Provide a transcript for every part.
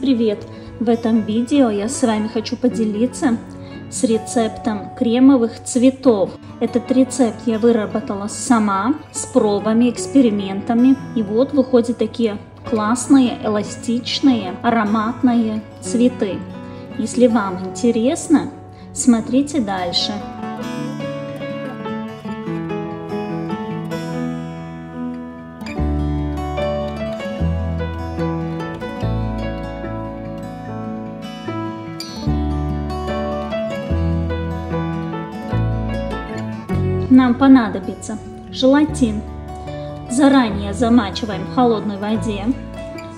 привет! В этом видео я с вами хочу поделиться с рецептом кремовых цветов. Этот рецепт я выработала сама, с пробами, экспериментами. И вот выходят такие классные, эластичные, ароматные цветы. Если вам интересно, смотрите дальше. Нам понадобится желатин. Заранее замачиваем в холодной воде.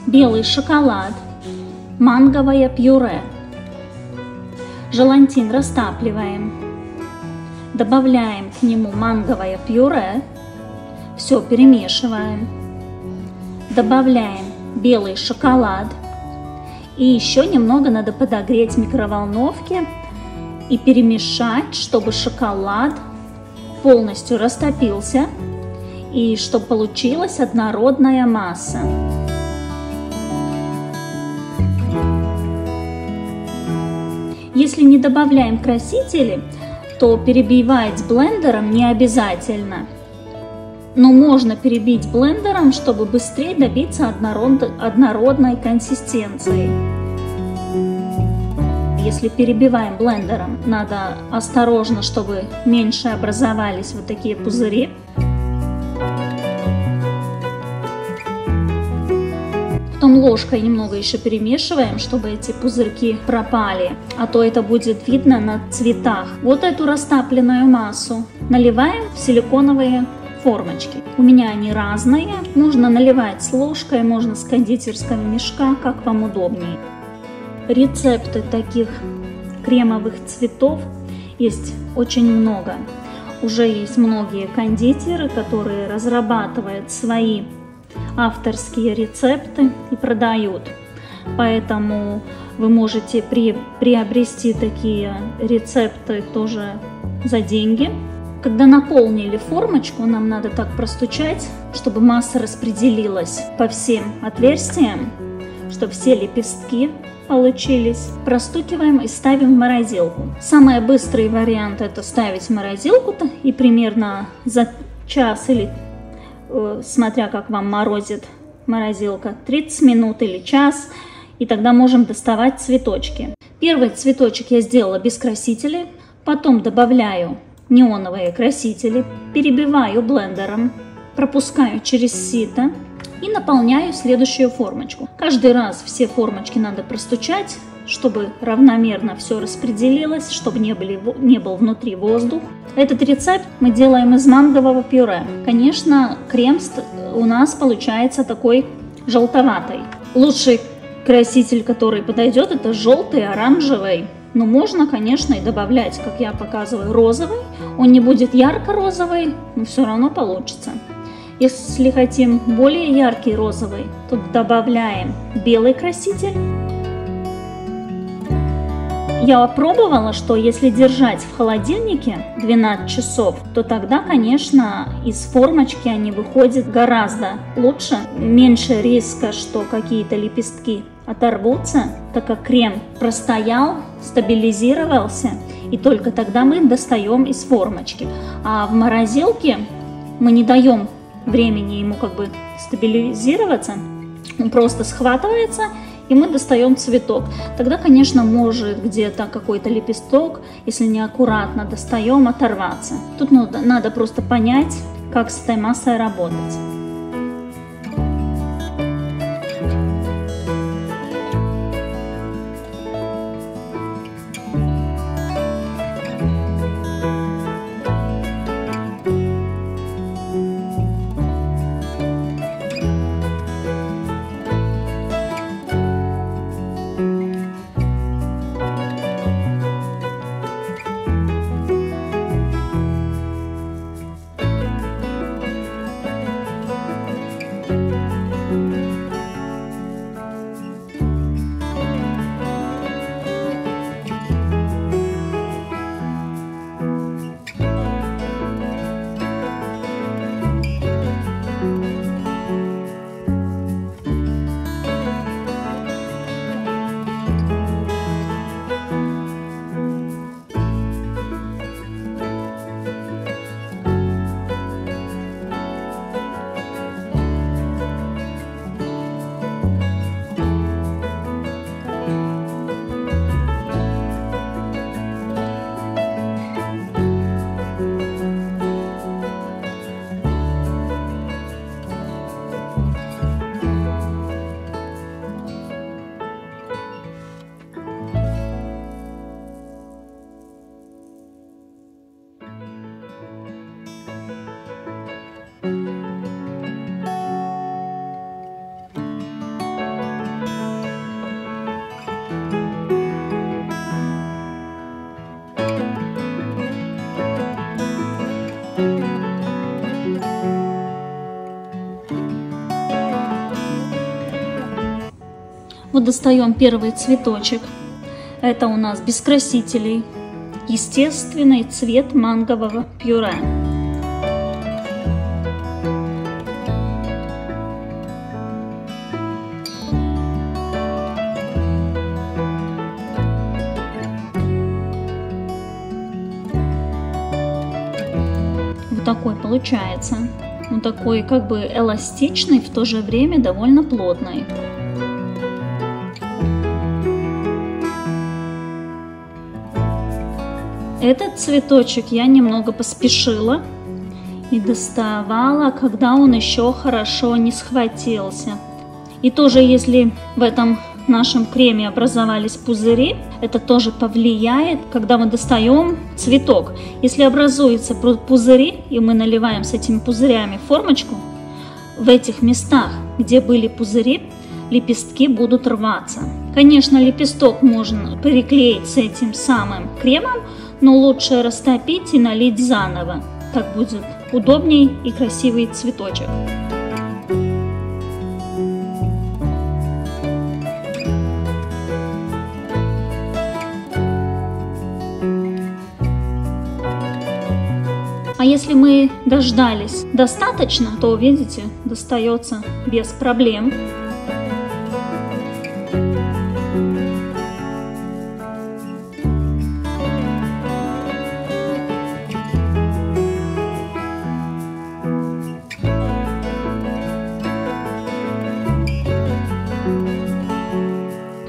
Белый шоколад. Манговое пюре. Желатин растапливаем. Добавляем к нему манговое пюре. Все перемешиваем. Добавляем белый шоколад. И еще немного надо подогреть в микроволновке и перемешать, чтобы шоколад полностью растопился и чтобы получилась однородная масса. Если не добавляем красители, то перебивать блендером не обязательно. Но можно перебить блендером, чтобы быстрее добиться однородной консистенции. Если перебиваем блендером, надо осторожно, чтобы меньше образовались вот такие пузыри. Потом ложкой немного еще перемешиваем, чтобы эти пузырьки пропали, а то это будет видно на цветах. Вот эту растопленную массу наливаем в силиконовые формочки. У меня они разные. Можно наливать с ложкой, можно с кондитерского мешка, как вам удобнее. Рецепты таких кремовых цветов есть очень много. Уже есть многие кондитеры, которые разрабатывают свои авторские рецепты и продают. Поэтому вы можете приобрести такие рецепты тоже за деньги. Когда наполнили формочку, нам надо так простучать, чтобы масса распределилась по всем отверстиям, чтобы все лепестки получились. Простукиваем и ставим в морозилку. Самый быстрый вариант — это ставить в морозилку-то и примерно за час или, смотря как вам морозит морозилка, 30 минут или час, и тогда можем доставать цветочки. Первый цветочек я сделала без красителей, потом добавляю неоновые красители, перебиваю блендером, пропускаю через сито и наполняю следующую формочку. Каждый раз все формочки надо простучать, чтобы равномерно все распределилось, чтобы не был внутри воздух. Этот рецепт мы делаем из мангового пюре. Конечно, крем у нас получается такой желтоватый. Лучший краситель, который подойдет, это желтый, оранжевый. Но можно, конечно, и добавлять, как я показываю, розовый. Он не будет ярко-розовый, но все равно получится. Если хотим более яркий розовый, то добавляем белый краситель. Я пробовала, что если держать в холодильнике 12 часов, то тогда, конечно, из формочки они выходят гораздо лучше. Меньше риска, что какие-то лепестки оторвутся, так как крем простоял, стабилизировался, и только тогда мы достаем из формочки. А в морозилке мы не даем времени ему как бы стабилизироваться, он просто схватывается, и мы достаем цветок. Тогда, конечно, может где-то какой-то лепесток, если неаккуратно достаем, оторваться. Тут надо просто понять, как с этой массой работать. Вот достаем первый цветочек. Это у нас без красителей. Естественный цвет мангового пюре. Вот такой получается. Он такой как бы эластичный, в то же время довольно плотный. Этот цветочек я немного поспешила и доставала, когда он еще хорошо не схватился. И тоже, если в этом нашем креме образовались пузыри, это тоже повлияет, когда мы достаем цветок. Если образуются пузыри, и мы наливаем с этими пузырями формочку, в этих местах, где были пузыри, лепестки будут рваться. Конечно, лепесток можно приклеить с этим самым кремом, но лучше растопить и налить заново. Так будет удобней и красивый цветочек. А если мы дождались достаточно, то, видите, достается без проблем.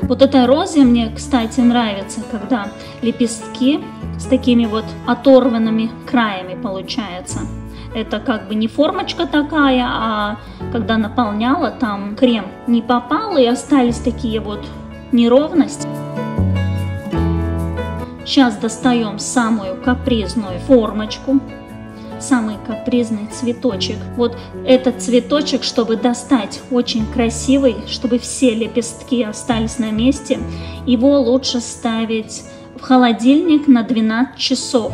Вот этой розе мне, кстати, нравится, когда лепестки с такими вот оторванными краями получается. Это как бы не формочка такая, а когда наполняла, там крем не попал и остались такие вот неровности. Сейчас достаем самую капризную формочку. Самый капризный цветочек. Вот этот цветочек, чтобы достать очень красивый, чтобы все лепестки остались на месте, его лучше ставить в холодильник на 12 часов.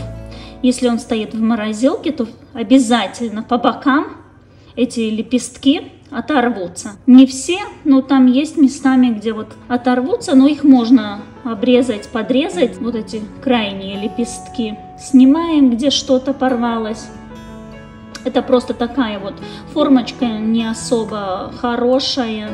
Если он стоит в морозилке, то обязательно по бокам эти лепестки оторвутся. Не все, но там есть местами, где вот оторвутся, но их можно обрезать, подрезать. Вот эти крайние лепестки снимаем, где что-то порвалось. Это просто такая вот формочка не особо хорошая.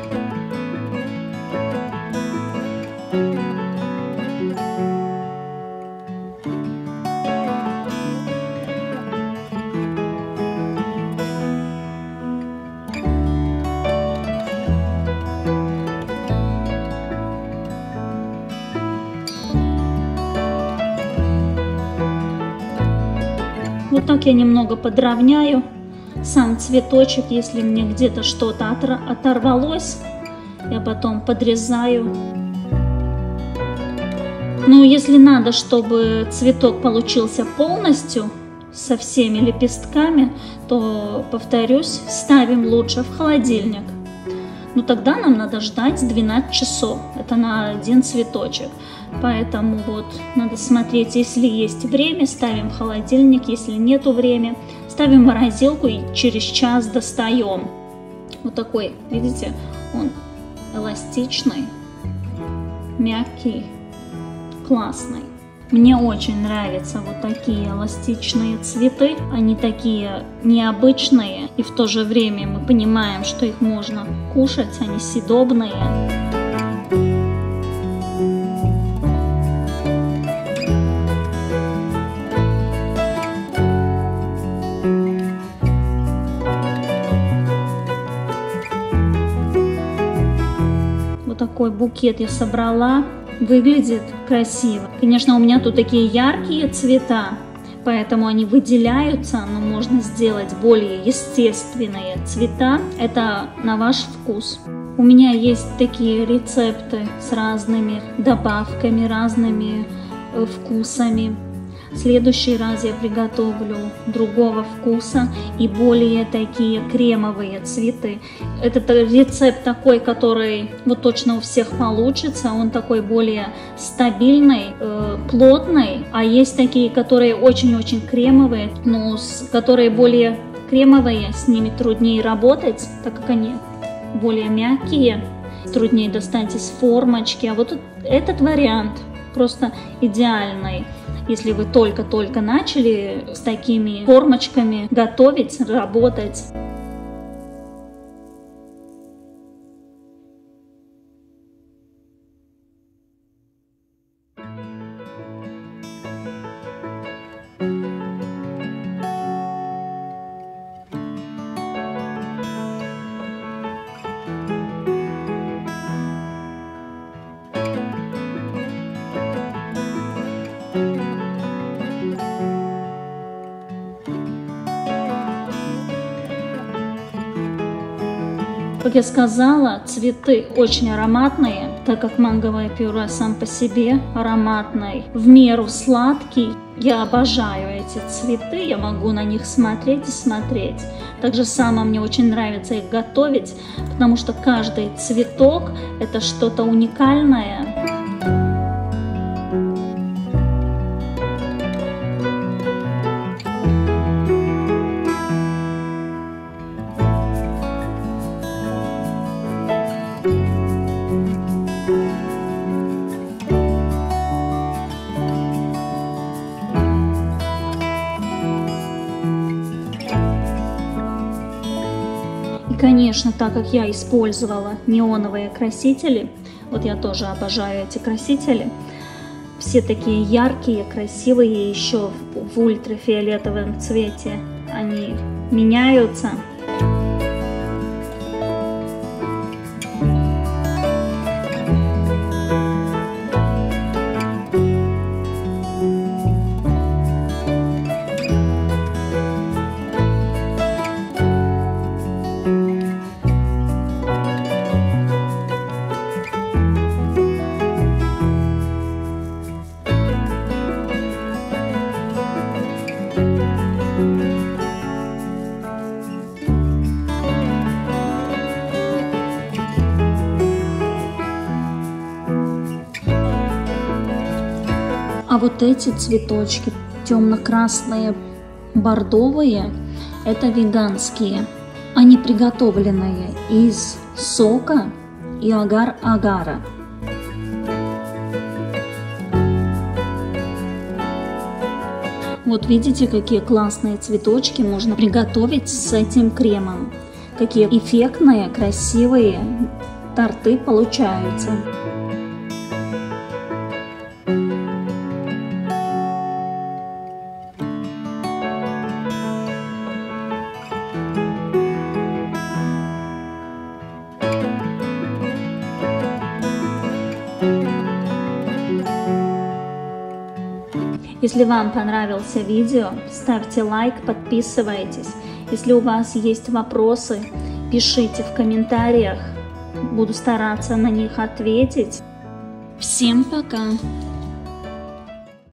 Вот так я немного подровняю сам цветочек, если мне где-то что-то оторвалось, я потом подрезаю. Ну, если надо, чтобы цветок получился полностью со всеми лепестками, то, повторюсь, ставим лучше в холодильник. Но тогда нам надо ждать 12 часов. Это на один цветочек. Поэтому вот надо смотреть, если есть время, ставим в холодильник, если нету времени, ставим в морозилку и через час достаем. Вот такой, видите, он эластичный, мягкий, классный. Мне очень нравятся вот такие эластичные цветы. Они такие необычные, и в то же время мы понимаем, что их можно кушать, они съедобные. Вот такой букет я собрала. Выглядит красиво. Конечно, у меня тут такие яркие цвета, поэтому они выделяются, но можно сделать более естественные цвета. Это на ваш вкус. У меня есть такие рецепты с разными добавками, разными вкусами. В следующий раз я приготовлю другого вкуса и более такие кремовые цветы. Этот рецепт такой, который вот точно у всех получится. Он такой более стабильный, плотный. А есть такие, которые очень-очень кремовые, но которые более кремовые, с ними труднее работать, так как они более мягкие. труднее достать из формочки. А вот этот вариант просто идеальный. Если вы только-только начали с такими формочками готовить, работать. Как я сказала, цветы очень ароматные, так как манговое пюре сам по себе ароматный, в меру сладкий. Я обожаю эти цветы, я могу на них смотреть и смотреть. Также само мне очень нравится их готовить, потому что каждый цветок – это что-то уникальное. Конечно, так как я использовала неоновые красители, вот я тоже обожаю эти красители, все такие яркие, красивые, еще в ультрафиолетовом цвете, они меняются. А вот эти цветочки, темно-красные, бордовые, это веганские. Они приготовленные из сока и агар-агара. Вот видите, какие классные цветочки можно приготовить с этим кремом. Какие эффектные, красивые торты получаются. Если вам понравился видео, ставьте лайк, подписывайтесь. Если у вас есть вопросы, пишите в комментариях. Буду стараться на них ответить. Всем пока!